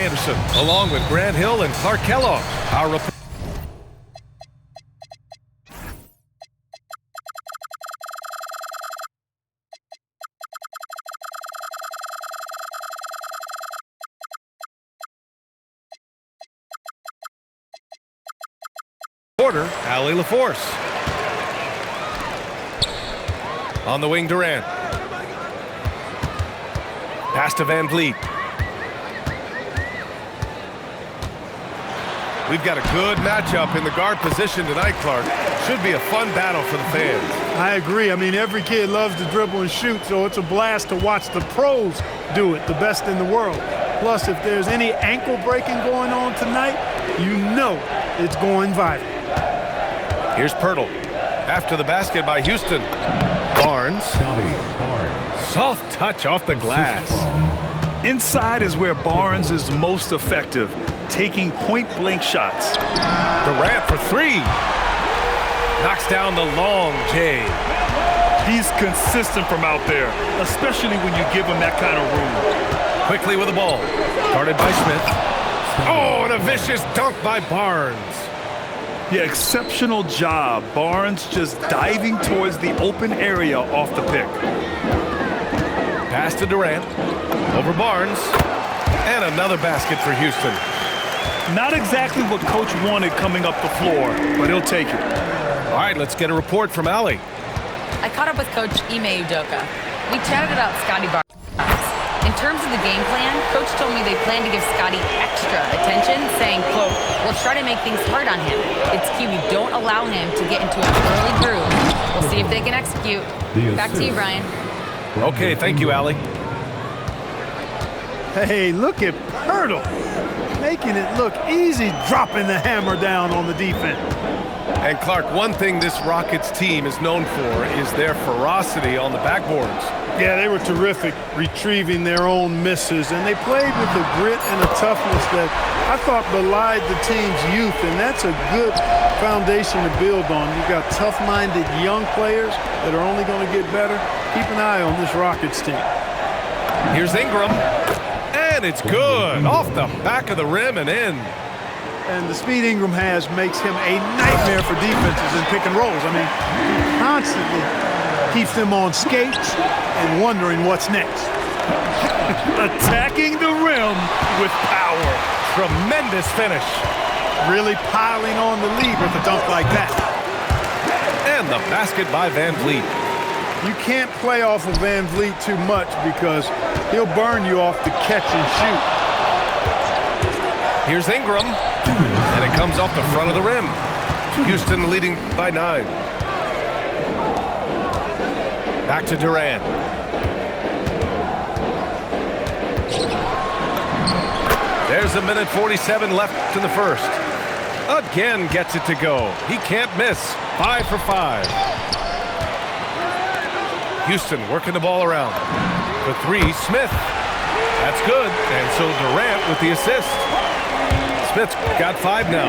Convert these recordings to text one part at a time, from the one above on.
Anderson, along with Grant Hill and Clark Kellogg. Our reporter, Allie LaForce. On the wing, Durant. Pass to Van Vliet. We've got a good matchup in the guard position tonight, Clark. Should be a fun battle for the fans. I agree. I mean, every kid loves to dribble and shoot, so it's a blast to watch the pros do it, the best in the world. Plus, if there's any ankle breaking going on tonight, you know it's going viral. Here's Pirtle. After the basket by Houston. Barnes. Soft touch off the glass. Inside is where Barnes is most effective, taking point-blank shots. Durant for three. Knocks down the long J. He's consistent from out there, especially when you give him that kind of room. Quickly with the ball. Guarded by Smith. Oh, and a vicious dunk by Barnes. Yeah, exceptional job. Barnes just diving towards the open area off the pick. Pass to Durant. Over Barnes. And another basket for Houston. Not exactly what Coach wanted coming up the floor, but he'll take it. All right, let's get a report from Allie. I caught up with Coach Ime Udoka. We chatted about Scotty Barnes. In terms of the game plan, Coach told me they plan to give Scotty extra attention, saying, quote, "We'll try to make things hard on him. It's key we don't allow him to get into an early groove. We'll see if they can execute." Back to you, Brian. Okay, thank you, Allie. Hey, look at Pirtle. Making it look easy, dropping the hammer down on the defense. And Clark, one thing this Rockets team is known for is their ferocity on the backboards. Yeah, they were terrific retrieving their own misses, and they played with a grit and a toughness that I thought belied the team's youth, and that's a good foundation to build on. You've got tough-minded young players that are only going to get better. Keep an eye on this Rockets team. Here's Ingram, and it's good. Off the back of the rim and in. And the speed Ingram has makes him a nightmare for defenses in pick and rolls. I mean, he constantly keeps them on skates and wondering what's next. Attacking the rim with power. Tremendous finish. Really piling on the lead with a dunk like that. And the basket by Van Vliet. You can't play off of Van Vliet too much because he'll burn you off the catch and shoot. Here's Ingram, and it comes off the front of the rim. Houston leading by 9. Back to Durant. There's a minute 47 left in the first. Again gets it to go. He can't miss. 5 for 5. Houston working the ball around. For 3, Smith. That's good. And so Durant with the assist. Smith's got 5 now.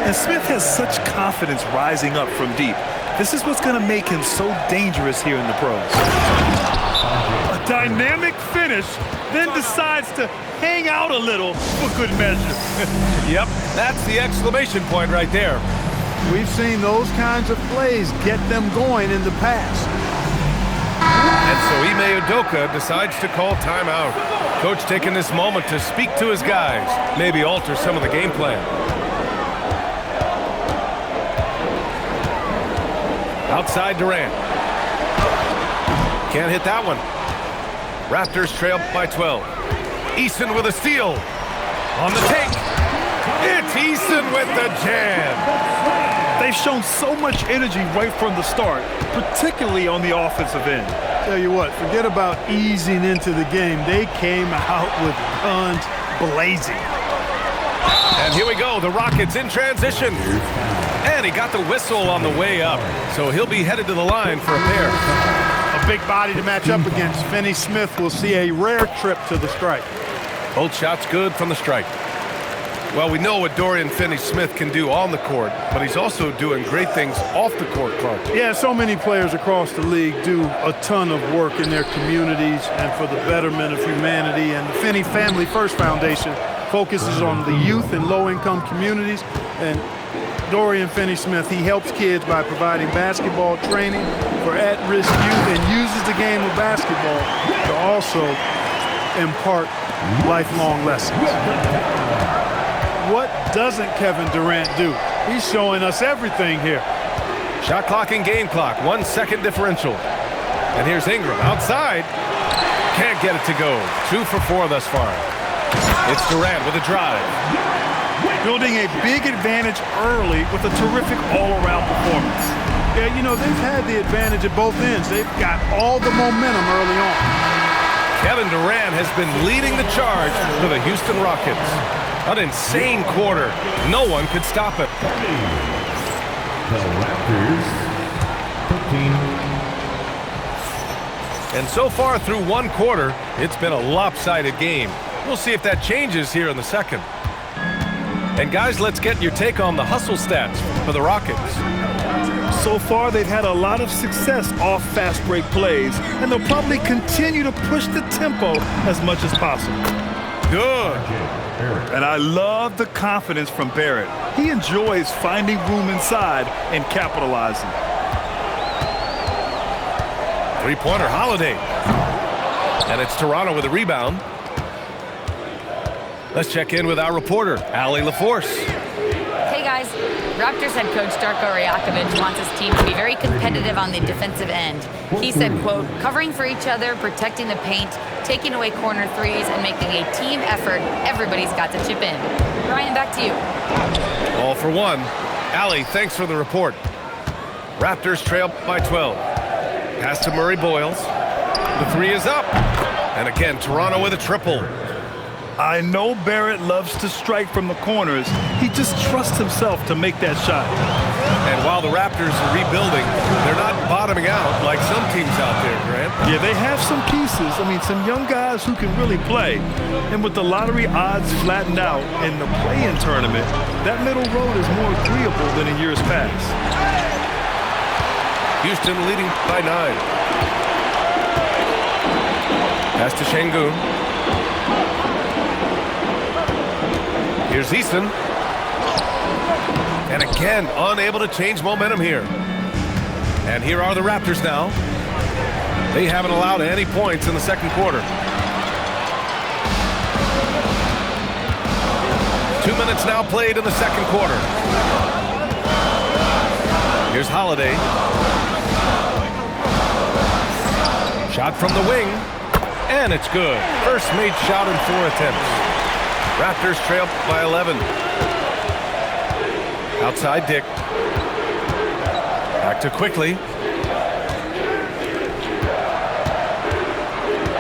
And Smith has such confidence rising up from deep. This is what's going to make him so dangerous here in the pros. A dynamic finish, then decides to hang out a little for good measure. Yep, that's the exclamation point right there. We've seen those kinds of plays get them going in the past. And so Ime Udoka decides to call timeout. Coach taking this moment to speak to his guys, maybe alter some of the game plan. Outside Durant. Can't hit that one. Raptors trail by 12. Eason with a steal. On the take. It's Eason with the jam. They've shown so much energy right from the start, particularly on the offensive end. Tell you what, forget about easing into the game. They came out with guns blazing. And here we go, the Rockets in transition. And he got the whistle on the way up, so he'll be headed to the line for a pair. A big body to match up against. Finney Smith will see a rare trip to the strike. Both shots good from the strike. Well, we know what Dorian Finney-Smith can do on the court, but he's also doing great things off the court, Clark. Yeah, so many players across the league do a ton of work in their communities and for the betterment of humanity. And the Finney Family First Foundation focuses on the youth and low-income communities. And Dorian Finney-Smith, he helps kids by providing basketball training for at-risk youth and uses the game of basketball to also impart lifelong lessons. What doesn't Kevin Durant do? He's showing us everything here. Shot clock and game clock, 1 second differential. And here's Ingram outside. Can't get it to go. 2 for 4 thus far. It's Durant with a drive. Building a big advantage early with a terrific all-around performance. Yeah, you know, they've had the advantage at both ends. They've got all the momentum early on. Kevin Durant has been leading the charge for the Houston Rockets. An insane quarter. No one could stop it. The Raptors, 13. And so far through one quarter, it's been a lopsided game. We'll see if that changes here in the second. And guys, let's get your take on the hustle stats for the Rockets. So far, they've had a lot of success off fast break plays, and they'll probably continue to push the tempo as much as possible. Good. And I love the confidence from Barrett. He enjoys finding room inside and capitalizing. Three-pointer Holiday. And it's Toronto with a rebound. Let's check in with our reporter, Allie LaForce. Hey guys, Raptors head coach Darko Rajakovic wants his team to be very competitive on the defensive end. He said, quote, covering for each other, protecting the paint, taking away corner threes, and making a team effort. Everybody's got to chip in. Ryan, back to you. All for one. Allie, thanks for the report. Raptors trail by 12. Pass to Murray Boyles. The three is up. And again, Toronto with a triple. I know Barrett loves to strike from the corners. He just trusts himself to make that shot. And while the Raptors are rebuilding, they're not bottoming out like some teams out there, Grant. Yeah, they have some pieces. I mean, some young guys who can really play. And with the lottery odds flattened out in the play-in tournament, that middle road is more agreeable than in years past. Houston leading by 9. Pass to Şengün. Here's Eason. And again, unable to change momentum here. And here are the Raptors now. They haven't allowed any points in the second quarter. 2 minutes now played in the second quarter. Here's Holiday. Shot from the wing. And it's good. First made shot in 4 attempts. Raptors trail by 11. Outside Dick. Back to Quickly.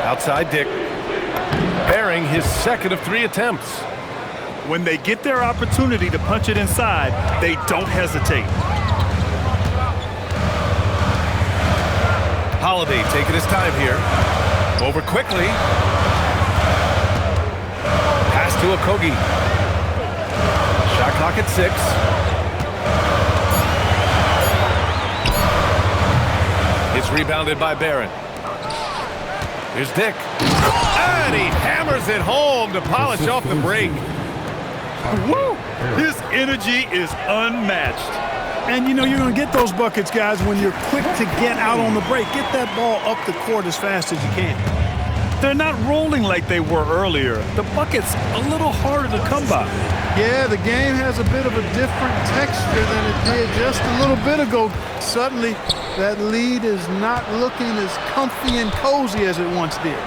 Outside Dick. Bearing his second of 3 attempts. When they get their opportunity to punch it inside, they don't hesitate. Holiday taking his time here. Over Quickly. Pass to Okogie. Shot clock at 6. It's rebounded by Barrett. Here's Dick. And he hammers it home to polish off the break. Woo! His energy is unmatched. And, you know, you're going to get those buckets, guys, when you're quick to get out on the break. Get that ball up the court as fast as you can. They're not rolling like they were earlier. The bucket's a little harder to come by. Yeah, the game has a bit of a different texture than it did just a little bit ago. Suddenly, that lead is not looking as comfy and cozy as it once did.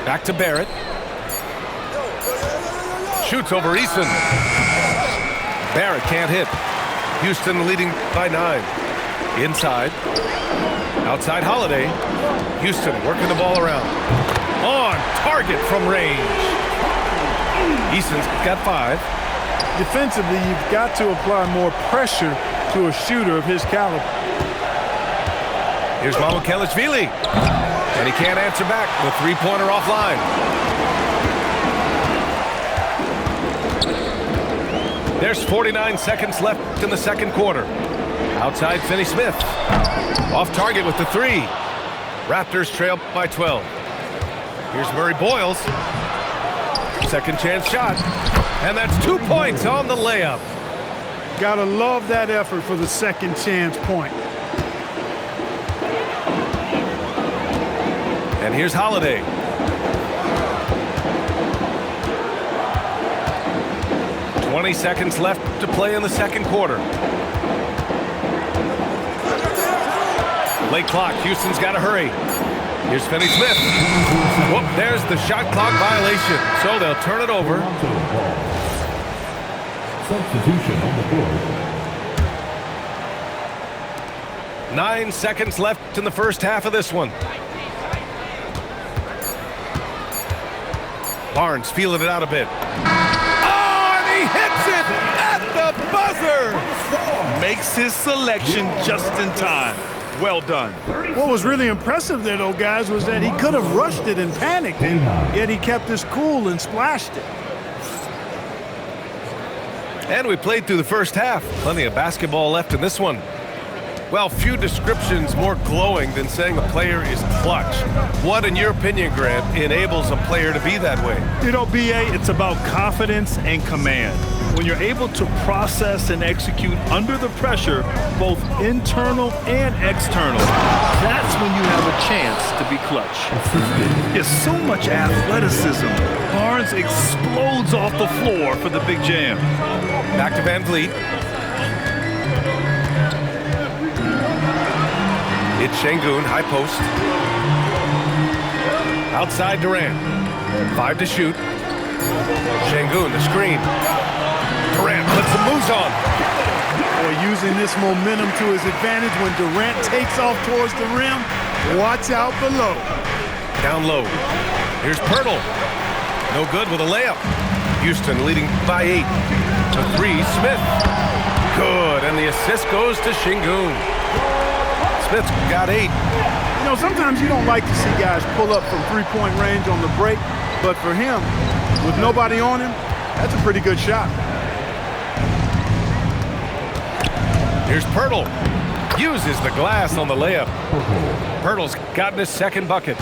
Back to Barrett. Shoots over Eason. Barrett can't hit. Houston leading by 9. Inside. Outside Holiday. Houston working the ball around. On target from range. Eason's got 5. Defensively, you've got to apply more pressure to a shooter of his caliber. Here's Mamukelashvili. And he can't answer back. The three-pointer offline. There's 49 seconds left in the second quarter. Outside Finney-Smith. Off target with the 3. Raptors trail by 12. Here's Murray Boyles. Second chance shot. And that's 2 points on the layup. Gotta love that effort for the second chance point. And here's Holiday. "20 seconds left to play in the second quarter. Late clock. Houston's got to hurry. Here's Finney-Smith. Whoop, there's the shot clock violation. So they'll turn it over. Substitution on the board. 9 seconds left in the first half of this one. Barnes feeling it out a bit. Oh, and he hits it at the buzzer! Makes his selection just in time. Well done. What was really impressive there, though, guys, was that he could have rushed it and panicked, yet he kept his cool and splashed it. And we played through the first half. Plenty of basketball left in this one. Well, few descriptions more glowing than saying a player is clutch. What, in your opinion, Grant, enables a player to be that way? You know, B.A., it's about confidence and command. When you're able to process and execute under the pressure, both internal and external, that's when you have a chance to be clutch. There's so much athleticism. Barnes explodes off the floor for the big jam. Back to Van Vliet. It's Şengün, high post. Outside Durant. 5 to shoot. Şengün, the screen. Durant puts some moves on. Boy, using this momentum to his advantage when Durant takes off towards the rim. Watch out below. Down low. Here's Pirtle. No good with a layup. Houston leading by 8. To 3, Smith. Good, and the assist goes to Şengün. Smith's got 8. You know, sometimes you don't like to see guys pull up from three-point range on the break, but for him, with nobody on him, that's a pretty good shot. Here's Pirtle. Uses the glass on the layup. Pirtle's gotten his second bucket.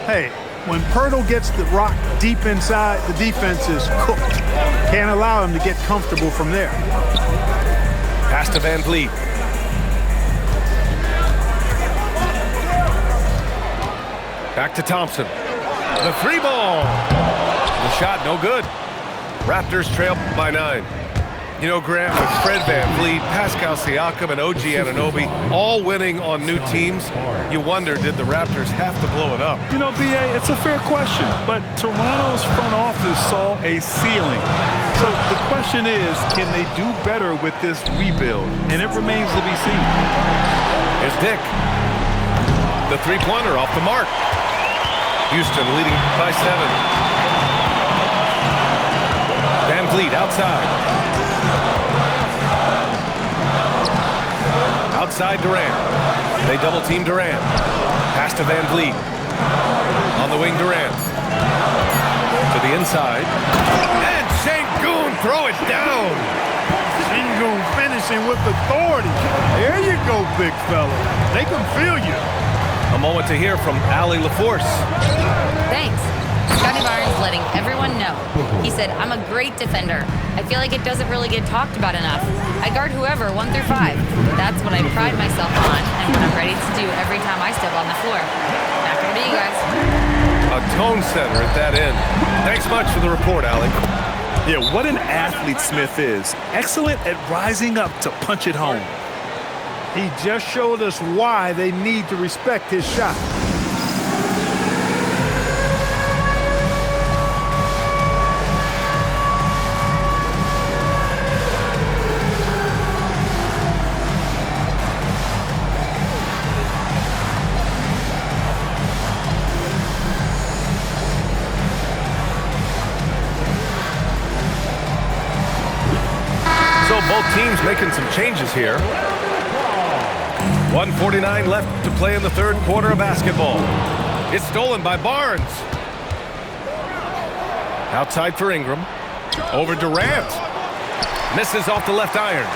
Hey, when Pirtle gets the rock deep inside, the defense is cooked. Can't allow him to get comfortable from there. Pass to Van Vliet. Back to Thompson. The 3 ball. The shot no good. Raptors trail by 9. You know, Grant, with Fred VanVleet, Pascal Siakam, and OG Anunoby all winning on new teams, you wonder, did the Raptors have to blow it up? You know, B.A., it's a fair question, but Toronto's front office saw a ceiling. So the question is, can they do better with this rebuild? And it remains to be seen. Here's Dick. The three-pointer off the mark. Houston leading by 7. VanVleet outside. Outside Durant. They double-team Durant. Pass to VanVleet. On the wing, Durant. To the inside. And Şengün throw it down. Şengün finishing with authority. There you go, big fella. They can feel you. A moment to hear from Allie LaForce. Thanks. Scotty Barnes letting everyone know. He said, I'm a great defender. I feel like it doesn't really get talked about enough. I guard whoever, 1 through 5. That's what I pride myself on and what I'm ready to do every time I step on the floor. Back over to you guys. A tone setter at that end. Thanks much for the report, Allie. Yeah, what an athlete Smith is. Excellent at rising up to punch it home. He just showed us why they need to respect his shot. So both teams making some changes here. 1:49 left to play in the third quarter of basketball. It's stolen by Barnes. Outside for Ingram. Over Durant. Misses off the left iron.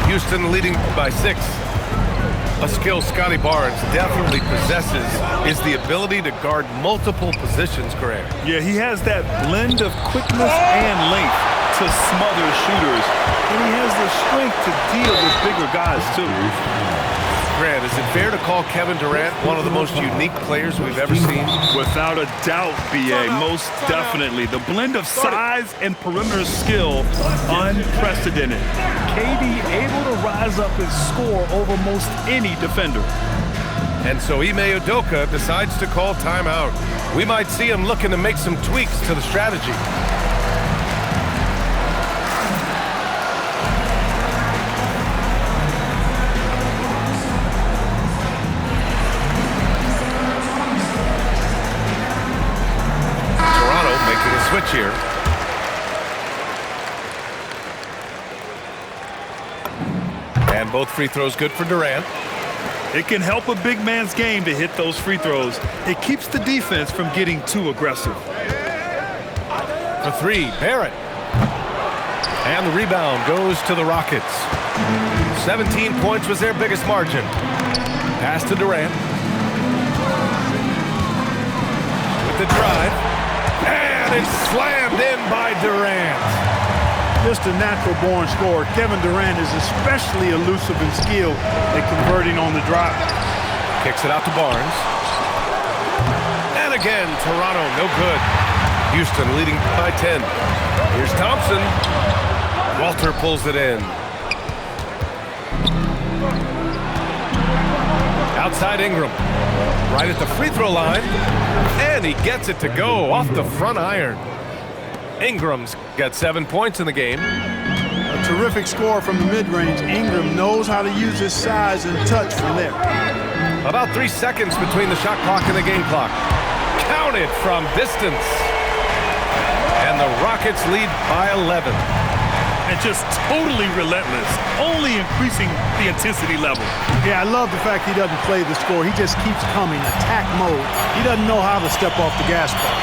Houston leading by 6. A skill Scotty Barnes definitely possesses is the ability to guard multiple positions, Graham. Yeah, he has that blend of quickness and length to smother shooters. And he has the strength to deal with bigger guys, too. Grant, is it fair to call Kevin Durant one of the most unique players we've ever seen? Without a doubt, B.A., most definitely. The blend of size and perimeter skill, unprecedented. KD able to rise up and score over most any defender. And so Ime Udoka decides to call timeout. We might see him looking to make some tweaks to the strategy. Switch here. And both free throws good for Durant. It can help a big man's game to hit those free throws. It keeps the defense from getting too aggressive. For three, Barrett. And the rebound goes to the Rockets. 17 points was their biggest margin. Pass to Durant. With the drive. And it's slammed in by Durant. Just a natural-born scorer. Kevin Durant is especially elusive and skilled at converting on the drive. Kicks it out to Barnes. And again, Toronto, no good. Houston leading by 10. Here's Thompson. Walter pulls it in. Outside Ingram. Right at the free throw line. And he gets it to go off the front iron. Ingram's got 7 points in the game. A terrific score from the mid-range. Ingram knows how to use his size and touch from there. About 3 seconds between the shot clock and the game clock. Counted from distance. And the Rockets lead by 11. And just totally relentless, only increasing the intensity level. Yeah, I love the fact he doesn't play the score. He just keeps coming, attack mode. He doesn't know how to step off the gas pedal.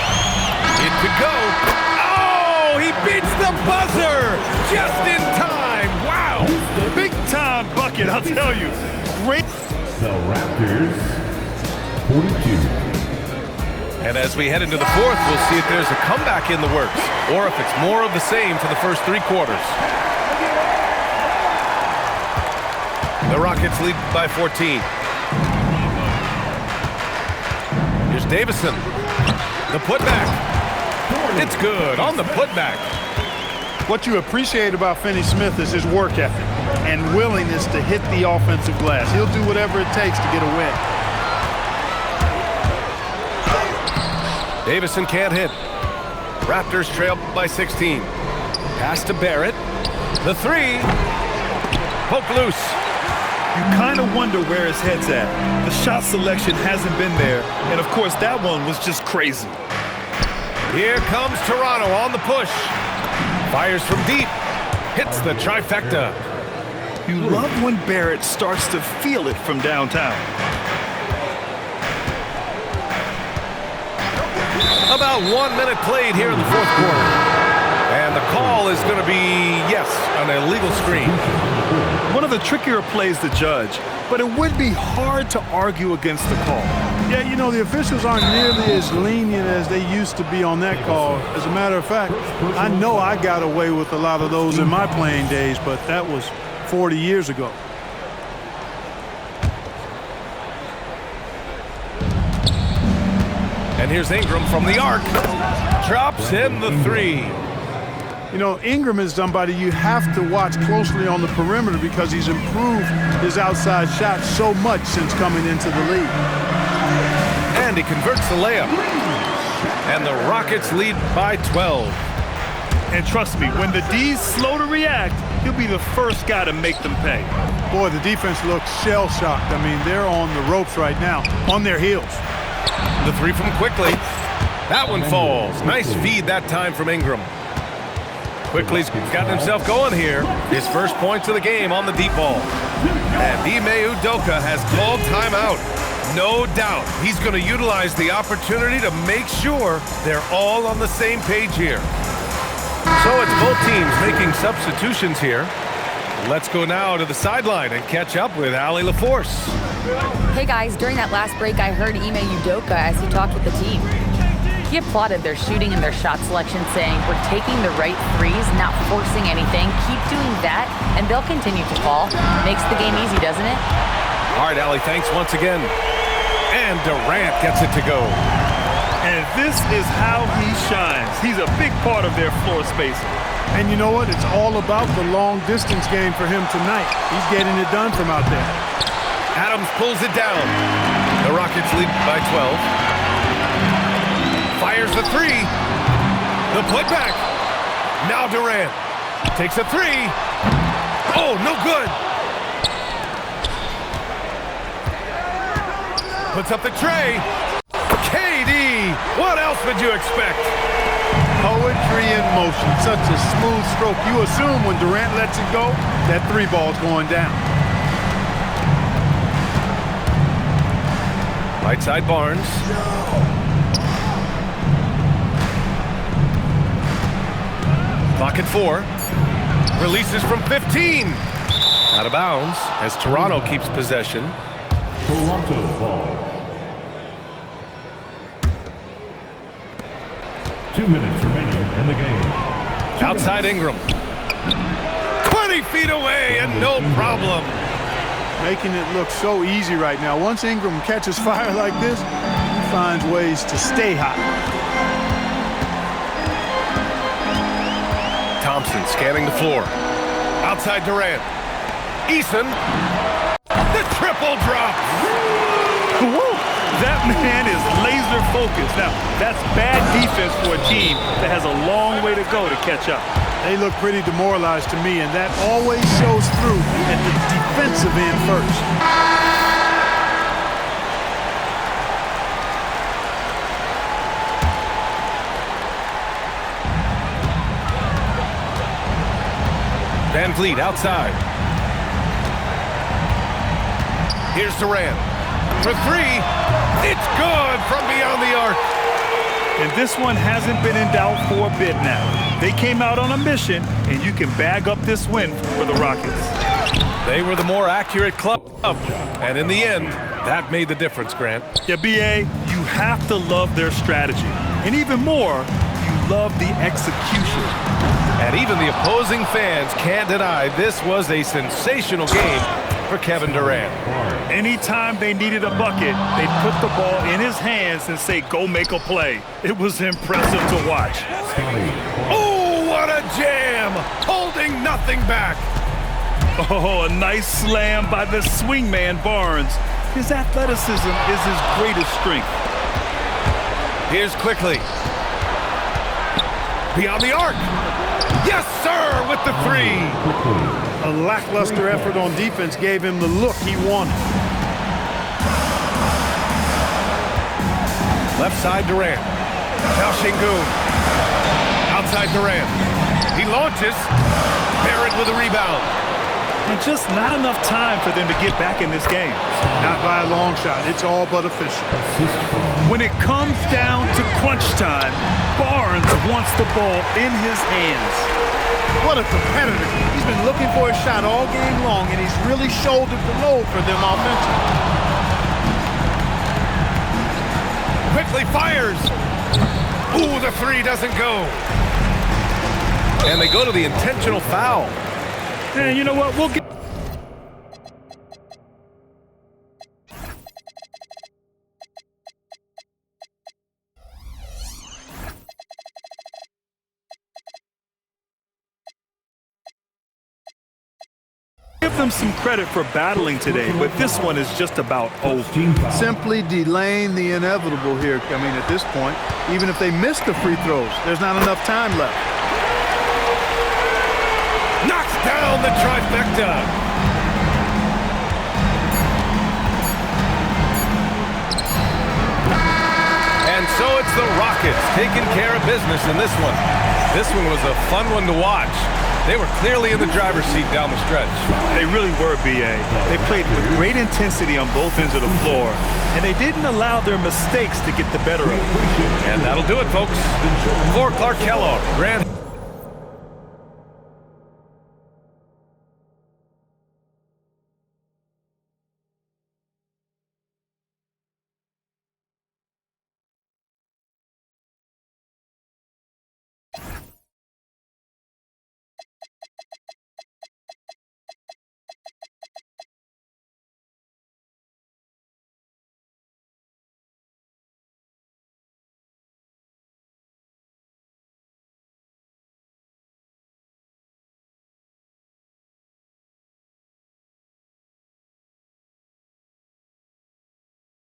It could go. Oh, he beats the buzzer just in time. Wow. Big time bucket, I'll tell you. Great. The Raptors, 42. And as we head into the fourth, we'll see if there's a comeback in the works or if it's more of the same for the first 3 quarters. The Rockets lead by 14. Here's Davison. The putback. It's good on the putback. What you appreciate about Finney Smith is his work ethic and willingness to hit the offensive glass. He'll do whatever it takes to get a win. Davison can't hit. Raptors trail by 16. Pass to Barrett. The three. Poke loose. You kind of wonder where his head's at. The shot selection hasn't been there. And, of course, that one was just crazy. Here comes Toronto on the push. Fires from deep. Hits the trifecta. You love when Barrett starts to feel it from downtown. About 1 minute played here in the fourth quarter. And the call is going to be, yes, an illegal screen. One of the trickier plays to judge, but it would be hard to argue against the call. Yeah, you know, the officials aren't nearly as lenient as they used to be on that call. As a matter of fact, I know I got away with a lot of those in my playing days, but that was 40 years ago. And here's Ingram from the arc. Drops in the three. You know, Ingram is somebody you have to watch closely on the perimeter because he's improved his outside shot so much since coming into the league. And he converts the layup. And the Rockets lead by 12. And trust me, when the D's slow to react, he'll be the first guy to make them pay. Boy, the defense looks shell-shocked. I mean, they're on the ropes right now, on their heels. The three from Quickly. That one falls. Nice feed that time from Ingram. Quickly's gotten himself going here. His first points of the game on the deep ball. And Ime Udoka has called timeout. No doubt he's going to utilize the opportunity to make sure they're all on the same page here. So it's both teams making substitutions here. Let's go now to the sideline and catch up with Allie LaForce. Hey guys, during that last break, I heard Ime Udoka as he talked with the team. He applauded their shooting and their shot selection, saying, "We're taking the right threes, not forcing anything. Keep doing that, and they'll continue to fall." Makes the game easy, doesn't it? All right, Allie, thanks once again. And Durant gets it to go. And this is how he shines. He's a big part of their floor spacing. And you know what? It's all about the long-distance game for him tonight. He's getting it done from out there. Adams pulls it down. The Rockets lead by 12. Fires the three. The putback. Now Durant takes a three. Oh, no good. Puts up the tray. KD, what else would you expect? Poetry in motion. Such a smooth stroke. You assume when Durant lets it go, that three ball's going down. Right side Barnes. Clock at 4. Releases from 15. Out of bounds as Toronto keeps possession. Toronto ball. 2 minutes remaining in the game. Outside Ingram. 20 feet away and no problem. Making it look so easy right now. Once Ingram catches fire like this, he finds ways to stay hot. Thompson scanning the floor. Outside Durant. Eason. The triple drop. Woo! That man is laser focused. Now, that's bad defense for a team that has a long way to go to catch up. They look pretty demoralized to me, and that always shows through at the defensive end first. Van Vliet outside. Here's Durant. For three. It's good from beyond the arc. And this one hasn't been in doubt for a bit now. They came out on a mission, and you can bag up this win for the Rockets. They were the more accurate club, and in the end, that made the difference, Grant. Yeah, B.A., you have to love their strategy. And even more, you love the execution. And even the opposing fans can't deny this was a sensational game for Kevin Durant. Anytime they needed a bucket, they put the ball in his hands and say, "Go make a play." It was impressive to watch. Oh, what a jam! Holding nothing back. Oh, a nice slam by the swingman Barnes. His athleticism is his greatest strength. Here's Quickly. Beyond the arc. Yes, sir, with the three. A lackluster effort on defense gave him the look he wanted. Left side Durant. Now Şengün. Outside Durant. He launches. Barrett with a rebound. And just not enough time for them to get back in this game. Not by a long shot. It's all but official. When it comes down to crunch time, Barnes wants the ball in his hands. What a competitor. He's been looking for a shot all game long, and he's really shouldered the load for them offensively. Quickly fires. Ooh, the three doesn't go. And they go to the intentional foul. And you know what? We'll get... Give them some credit for battling today, but this one is just about over. Simply delaying the inevitable here. I mean, at this point, even if they miss the free throws, there's not enough time left. Knocks down the trifecta. And so it's the Rockets taking care of business in this one. This one was a fun one to watch. They were clearly in the driver's seat down the stretch. They really were, B.A. They played with great intensity on both ends of the floor, and they didn't allow their mistakes to get the better of them. And that'll do it, folks. For Clark Kellogg, Grant